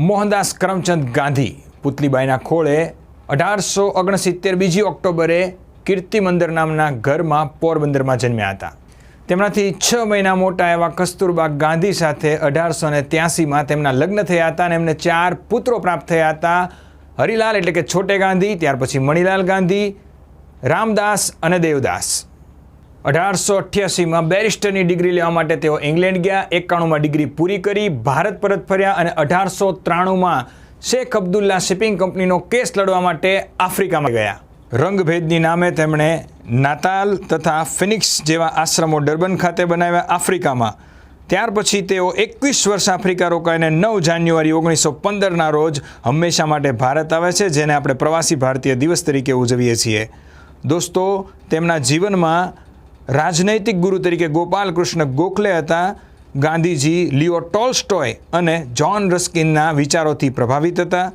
મોહનદાસ કરમચંદ ગાંધી પુતલીબાઈના ખોળે 1869 બીજી ઓક્ટોબરે કીર્તિ મંદિર નામના ઘરમાં પોરબંદરમાં જન્મ્યા હતા. તેમનાથી 6 મહિના મોટા એવા કસ્તુરબા ગાંધી સાથે 1883માં તેમના લગ્ન થયા હતા અને એમને 4 પુત્રો પ્રાપ્ત થયા હતા. હરિલાલ એટલે કે છોટે ગાંધી, ત્યાર પછી મણિલાલ ગાંધી, રામદાસ અને દેવદાસ. 1888માં બેરિસ્ટરની ડિગ્રી લેવા માટે તેઓ ઇંગ્લેન્ડ ગયા. 91માં ડિગ્રી પૂરી કરી ભારત પરત ફર્યા અને 1893માં શેખ અબ્દુલ્લા શિપિંગ કંપનીનો કેસ લડવા માટે આફ્રિકામાં ગયા. રંગભેદની નામે તેમણે નાતાલ તથા ફિનિક્સ જેવા આશ્રમો ડર્બન ખાતે બનાવ્યા આફ્રિકામાં. ત્યાર પછી તેઓ 21 વર્ષ આફ્રિકા રોકાઈને 9 જાન્યુઆરી 1915ના રોજ હંમેશા માટે ભારત આવે છે, જેને આપણે પ્રવાસી ભારતીય દિવસ તરીકે ઉજવીએ છીએ. દોસ્તો, તેમના જીવનમાં રાજનૈતિક ગુરુ તરીકે ગોપાલ કૃષ્ણ ગોખલે હતા. ગાંધીજી લિયો ટોલ્સ્ટોય અને જ્હોન રસ્કિનના વિચારોથી પ્રભાવિત હતા.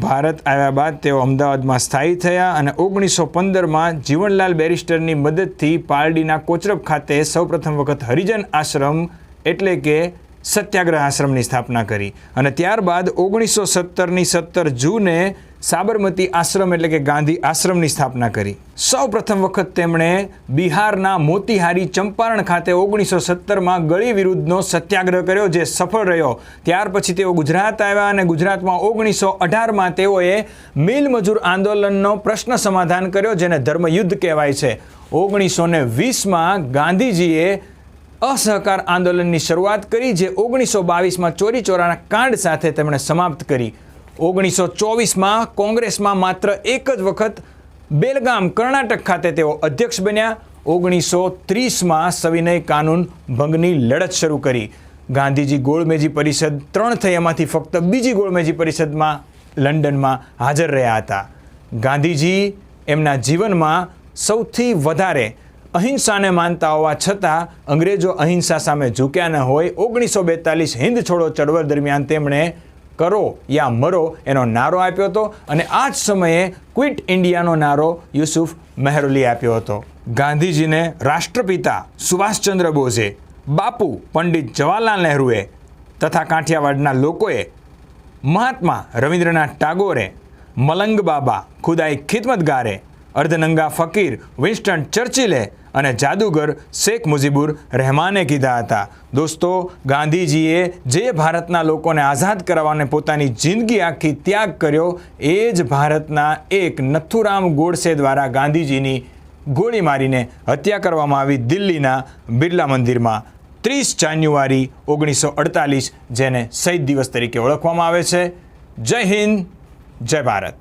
ભારત આવ્યા બાદ તેઓ અમદાવાદમાં સ્થાયી થયા અને 1915માં જીવનલાલ બેરિસ્ટરની મદદથી પારડીના કોચરબ ખાતે સૌપ્રથમ વખત હરિજન આશ્રમ એટલે કે સત્યાગ્રહ આશ્રમની સ્થાપના કરી અને ત્યારબાદ 1917ની 17 જૂને સાબરમતી આશ્રમ એટલે કે ગાંધી આશ્રમની સ્થાપના કરી. સૌ પ્રથમ વખત તેમણે બિહારના મોતીહારી ચંપારણ ખાતે 1917માં ગળી વિરુદ્ધનો સત્યાગ્રહ કર્યો, જે સફળ રહ્યો. ત્યાર પછી તેઓ ગુજરાત આવ્યા અને ગુજરાતમાં 1918માં તેઓએ મિલ મજૂર આંદોલનનો પ્રશ્ન સમાધાન કર્યો, જેને ધર્મયુદ્ધ કહેવાય છે. 1920માં ગાંધીજીએ અસહકાર આંદોલનની શરૂઆત કરી, જે 1922માં ચોરી ચોરાના કાંડ સાથે તેમણે સમાપ્ત કરી. 1924માં કોંગ્રેસમાં માત્ર એક જ વખત બેલગામ કર્ણાટક ખાતે તેઓ અધ્યક્ષ બન્યા. 1930માં સવિનય કાનૂન ભંગની લડત શરૂ કરી. ગાંધીજી ગોળમેજી પરિષદ 3 થઈ, એમાંથી ફક્ત બીજી ગોળમેજી પરિષદમાં લંડનમાં હાજર રહ્યા હતા. ગાંધીજી એમના જીવનમાં સૌથી વધારે અહિંસાને માનતા હોવા છતાં અંગ્રેજો અહિંસા સામે ઝૂક્યા ન હોય. 1942 હિન્દ છોડો ચળવળ દરમિયાન તેમણે કરો યા મરો એનો નારો આપ્યો હતો અને આ જ સમયે ક્વિટ ઇન્ડિયાનો નારો યુસુફ મેહરોલીએ આપ્યો હતો. ગાંધીજીને રાષ્ટ્રપિતા સુભાષચંદ્ર બોઝે, બાપુ પંડિત જવાહરલાલ નહેરુએ તથા કાઠિયાવાડના લોકોએ, મહાત્મા રવિન્દ્રનાથ ટાગોરે, મલંગ બાબા, ખુદાઈ ખિદમતગારે, અર્ધનંગા ફકીર વિન્સ્ટન ચર્ચિલે અને જાદુગર શેખ મુજીબુર રહેમાને કીધા હતા. દોસ્તો, ગાંધીજીએ જે ભારતના લોકોને આઝાદ કરાવવાને પોતાની જિંદગી આખી ત્યાગ કર્યો, એ જ ભારતના એક નથુરામ ગોડસે દ્વારા ગાંધીજીની ગોળી મારીને હત્યા કરવામાં આવી દિલ્હીના બિરલા મંદિરમાં 30 જાન્યુઆરી 1948, જેને શહીદ દિવસ તરીકે ઓળખવામાં આવે છે. જય હિન્દ, જય ભારત.